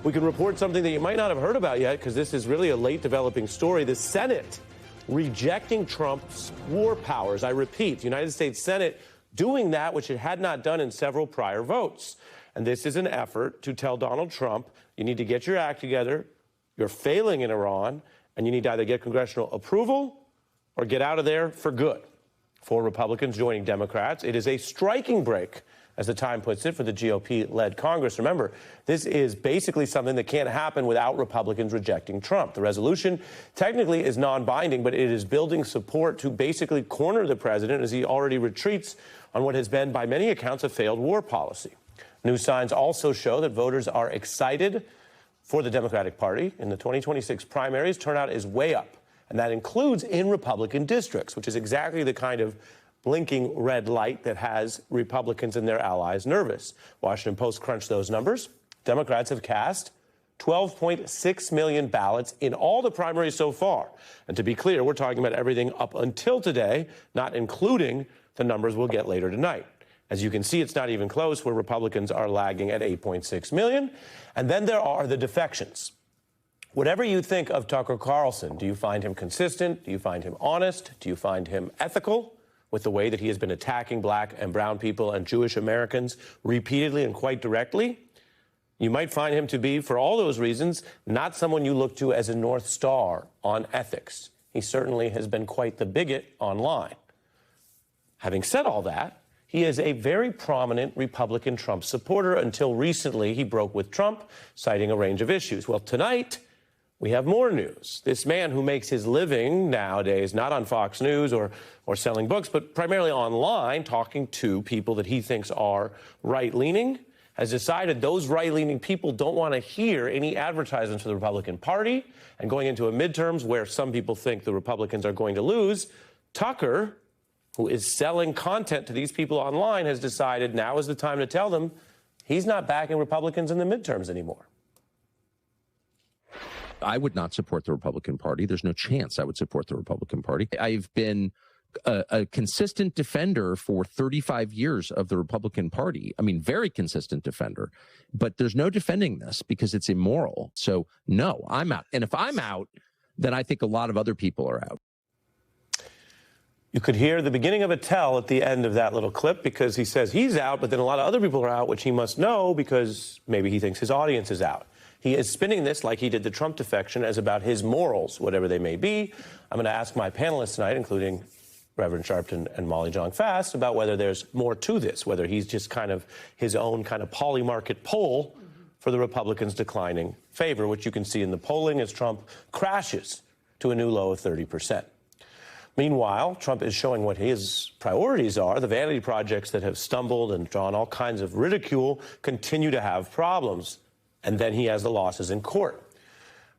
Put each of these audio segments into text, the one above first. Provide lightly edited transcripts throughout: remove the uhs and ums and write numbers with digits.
We can report something that you might not have heard about yet because this is really a late developing story. The Senate rejecting Trump's war powers. I repeat, the United States Senate doing that which it had not done in several prior votes. And this is an effort to tell Donald Trump, you need to get your act together, you're failing in Iran, and you need to either get congressional approval or get out of there for good. For Republicans joining Democrats, it is a striking break, as the Times puts it, for the GOP-led Congress. Remember, this is basically something that can't happen without Republicans rejecting Trump. The resolution technically is non-binding, but it is building support to basically corner the president as he already retreats on what has been, by many accounts, a failed war policy. New signs also show that voters are excited for the Democratic Party. In the 2026 primaries, turnout is way up, and that includes in Republican districts, which is exactly the kind of blinking red light that has Republicans and their allies nervous. Washington Post crunched those numbers. Democrats have cast 12.6 million ballots in all the primaries so far. And to be clear, we're talking about everything up until today, not including the numbers we'll get later tonight. As you can see, it's not even close, where Republicans are lagging at 8.6 million. And then there are the defections. Whatever you think of Tucker Carlson, do you find him consistent? Do you find him honest? Do you find him ethical with the way that he has been attacking black and brown people and Jewish Americans repeatedly and quite directly? You might find him to be, for all those reasons, not someone you look to as a North Star on ethics. He certainly has been quite the bigot online. Having said all that, he is a very prominent Republican Trump supporter. Until recently, he broke with Trump, citing a range of issues. Well, tonight, we have more news. This man who makes his living nowadays not on Fox News or selling books, but primarily online, talking to people that he thinks are right-leaning, has decided those right-leaning people don't want to hear any advertisements for the Republican Party. And going into a midterms where some people think the Republicans are going to lose, Tucker, who is selling content to these people online, has decided now is the time to tell them he's not backing Republicans in the midterms anymore. I would not support the Republican Party. There's no chance I would support the Republican Party. I've been a consistent defender for 35 years of the Republican Party. I mean, very consistent defender. But there's no defending this because it's immoral. So, no, I'm out. And if I'm out, then I think a lot of other people are out. You could hear the beginning of a tell at the end of that little clip because he says he's out, but then a lot of other people are out, which he must know because maybe he thinks his audience is out. He is spinning this like he did the Trump defection as about his morals, whatever they may be. I'm going to ask my panelists tonight, including Reverend Sharpton and Molly Jong-Fast, about whether there's more to this, whether he's just kind of his own kind of poly-market poll for the Republicans' declining favor, which you can see in the polling as Trump crashes to a new low of 30%. Meanwhile, Trump is showing what his priorities are. The vanity projects that have stumbled and drawn all kinds of ridicule continue to have problems. And then he has the losses in court.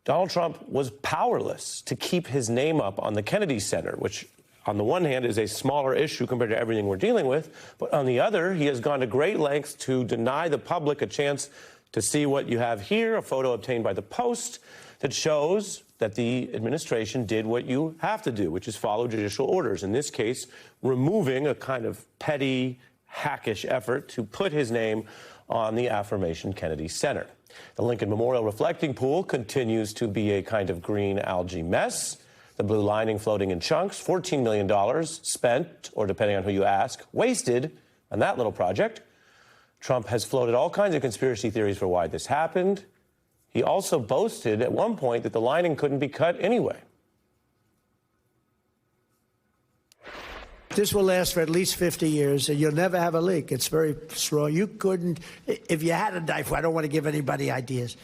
Donald Trump was powerless to keep his name up on the Kennedy Center, which on the one hand is a smaller issue compared to everything we're dealing with. But on the other, he has gone to great lengths to deny the public a chance to see what you have here, a photo obtained by the Post that shows that the administration did what you have to do, which is follow judicial orders. In this case, removing a kind of petty, hackish effort to put his name on the aforementioned Kennedy Center. The Lincoln Memorial reflecting pool continues to be a kind of green algae mess. The blue lining floating in chunks, $14 million spent, or depending on who you ask, wasted on that little project. Trump has floated all kinds of conspiracy theories for why this happened. He also boasted at one point that the lining couldn't be cut anyway. This will last for at least 50 years, and you'll never have a leak. It's very strong. You couldn't, if you had a knife, I don't want to give anybody ideas.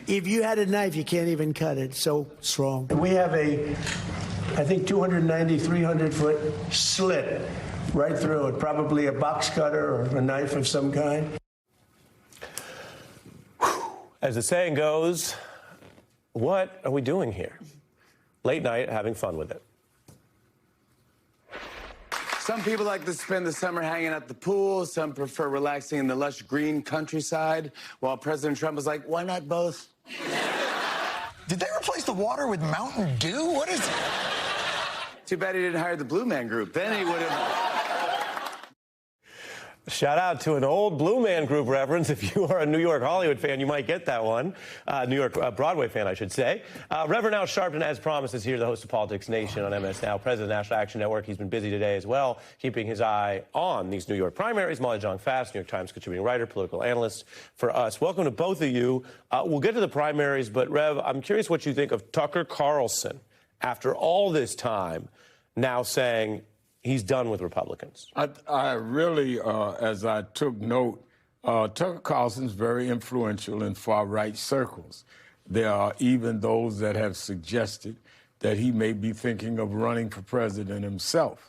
If you had a knife, you can't even cut it. So strong. We have a, I think, 290, 300-foot slit right through it, probably a box cutter or a knife of some kind. As the saying goes, what are we doing here? Late night, having fun with it. Some people like to spend the summer hanging at the pool. Some prefer relaxing in the lush green countryside, while President Trump is like, why not both? Did they replace the water with Mountain Dew? What is it? Too bad he didn't hire the Blue Man Group. Then he would have... Shout out to an old Blue Man Group reference. If you are a New York Hollywood fan, you might get that one. New York Broadway fan, I should say. Reverend Al Sharpton, as promised, is here, the host of Politics Nation on MS Now, president of the National Action Network. He's been busy today as well, keeping his eye on these New York primaries. Molly Jong-Fast, New York Times contributing writer, political analyst for us. Welcome to both of you. We'll get to the primaries, but Rev, I'm curious what you think of Tucker Carlson after all this time now saying he's done with Republicans. I really, as I took note, Tucker Carlson's very influential in far-right circles. There are even those that have suggested that he may be thinking of running for president himself.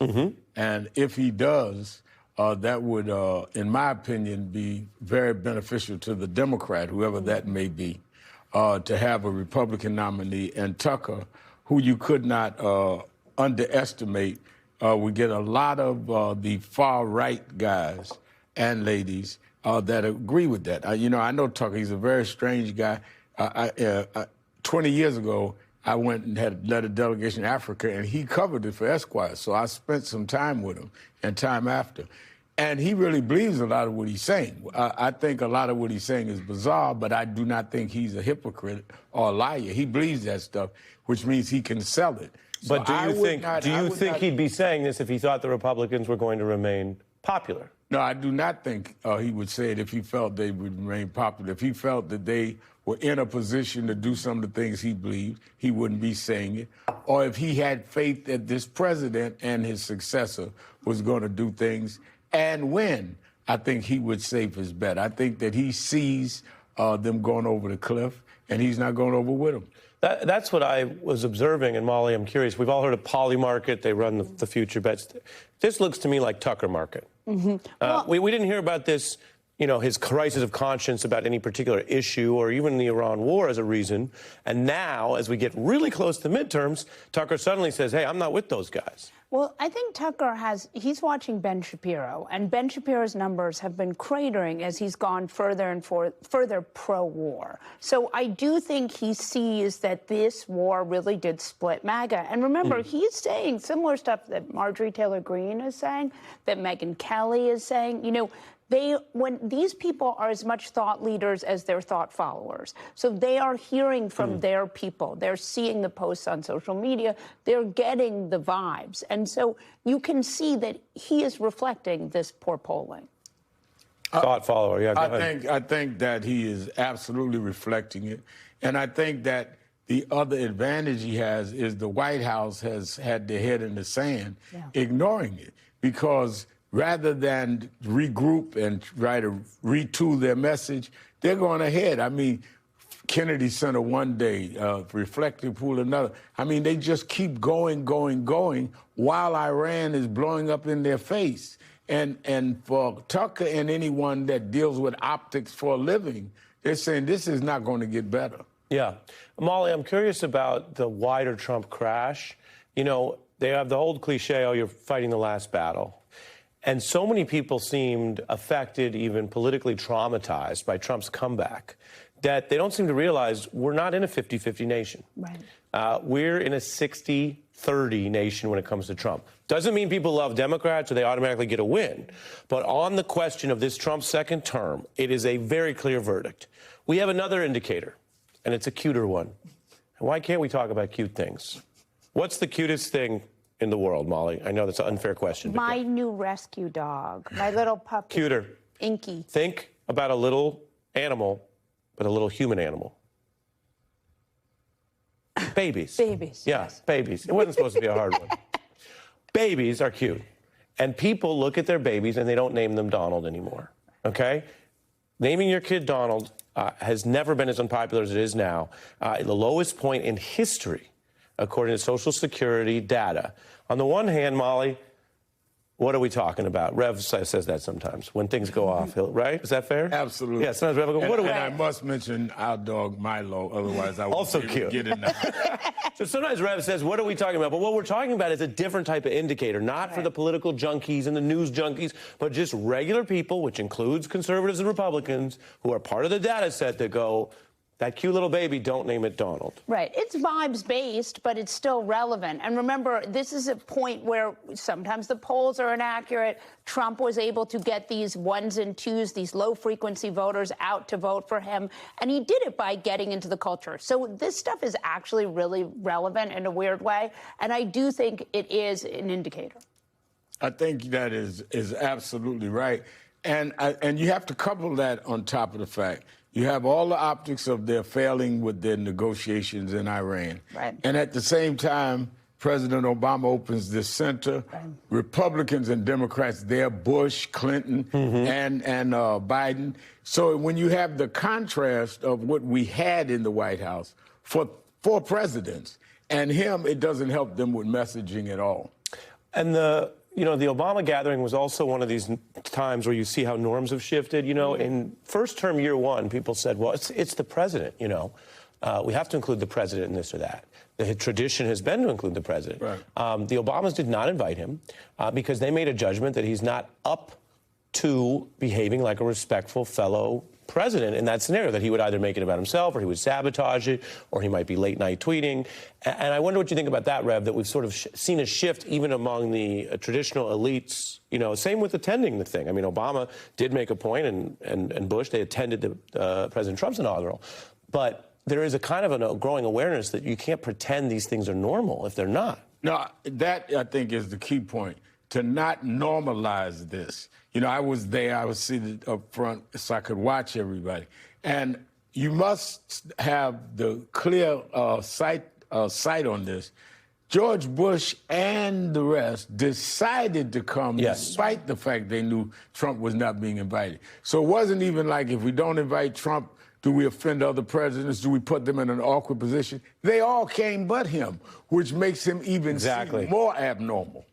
And if he does, that would, in my opinion, be very beneficial to the Democrat, whoever that may be, to have a Republican nominee. And Tucker, who you could not underestimate, we get a lot of the far-right guys and ladies that agree with that. I know Tucker. He's a very strange guy. 20 years ago, I went and led a delegation to Africa, and he covered it for Esquire. So I spent some time with him and time after. And he really believes a lot of what he's saying. I think a lot of what he's saying is bizarre, but I do not think he's a hypocrite or a liar. He believes that stuff, which means he can sell it. So But do you think he'd be saying this if he thought the Republicans were going to remain popular? No, I do not think he would say it if he felt they would remain popular. If he felt that they were in a position to do some of the things he believed, he wouldn't be saying it. Or if he had faith that this president and his successor was going to do things and win, I think he would save his bet. I think that he sees them going over the cliff, and he's not going over with them. That's what I was observing, and Molly, I'm curious. We've all heard of Polymarket. They run the future bets. This looks to me like Tucker Market. We didn't hear about this, his crisis of conscience about any particular issue or even the Iran war as a reason. And now, as we get really close to midterms, Tucker suddenly says, hey, I'm not with those guys. Well, I think Tucker he's watching Ben Shapiro, and Ben Shapiro's numbers have been cratering as he's gone further and further pro-war. So I do think he sees that this war really did split MAGA. And remember, he's saying similar stuff that Marjorie Taylor Greene is saying, that Megyn Kelly is saying. When these people are as much thought leaders as their thought followers, so they are hearing from their people, they're seeing the posts on social media, they're getting the vibes, and so you can see that he is reflecting this poor polling. Thought follower, yeah. Go ahead. I think that he is absolutely reflecting it, and I think that the other advantage he has is the White House has had their head in the sand, ignoring it, because rather than regroup and try to retool their message, they're going ahead. I mean, Kennedy Center one day, Reflective Pool another. I mean, they just keep going while Iran is blowing up in their face. And for Tucker and anyone that deals with optics for a living, they're saying this is not going to get better. Yeah. Molly, I'm curious about the wider Trump crash. They have the old cliche, oh, you're fighting the last battle. And so many people seemed affected, even politically traumatized by Trump's comeback, that they don't seem to realize we're not in a 50-50 nation. Right. We're in a 60-30 nation when it comes to Trump. Doesn't mean people love Democrats or they automatically get a win. But on the question of this Trump second term, it is a very clear verdict. We have another indicator, and it's a cuter one. And why can't we talk about cute things? What's the cutest thing in the world, Molly? I know that's an unfair question. My new rescue dog, my little puppy. Cuter. Inky. Think about a little animal, but a little human animal. Babies. Babies. Yeah, yes. Babies. It wasn't supposed to be a hard one. Babies are cute. And people look at their babies and they don't name them Donald anymore. Okay? Naming your kid Donald has never been as unpopular as it is now. The lowest point in history, according to Social Security data. On the one hand, Molly, what are we talking about? Rev says that sometimes when things go off, right? Is that fair? Absolutely. Yeah, sometimes Rev will go, what are we? And I must mention our dog Milo, otherwise I also won't cute. Get in the house. So sometimes Rev says, what are we talking about? But what we're talking about is a different type of indicator, not for the political junkies and the news junkies, but just regular people, which includes conservatives and Republicans, who are part of the data set that go, That cute little baby, don't name it Donald. Right. It's vibes-based, but it's still relevant. And remember, this is a point where sometimes the polls are inaccurate. Trump was able to get these ones and twos, these low-frequency voters out to vote for him. And he did it by getting into the culture. So this stuff is actually really relevant in a weird way. And I do think it is an indicator. I think that is absolutely right. And you have to couple that on top of the fact you have all the optics of their failing with their negotiations in Iran. Right. And at the same time, President Obama opens this center. Right. Republicans and Democrats there, Bush, Clinton, and Biden. So when you have the contrast of what we had in the White House for four presidents and him, it doesn't help them with messaging at all. And the Obama gathering was also one of these times where you see how norms have shifted. In first term year one, people said, well, it's the president, we have to include the president in this or that. The tradition has been to include the president. Right. The Obamas did not invite him because they made a judgment that he's not up to behaving like a respectful fellow president in that scenario, that he would either make it about himself or he would sabotage it or he might be late night tweeting. And I wonder what you think about that, Rev, that we've sort of seen a shift even among the traditional elites, same with attending the thing. I mean, Obama did make a point and Bush, they attended President Trump's inaugural. But there is a kind of a growing awareness that you can't pretend these things are normal if they're not. No, that I think is the key point, to not normalize this. I was there, I was seated up front so I could watch everybody. And you must have the clear sight on this. George Bush and the rest decided to come despite the fact they knew Trump was not being invited. So it wasn't even like, if we don't invite Trump, do we offend other presidents? Do we put them in an awkward position? They all came but him, which makes him even seem more abnormal.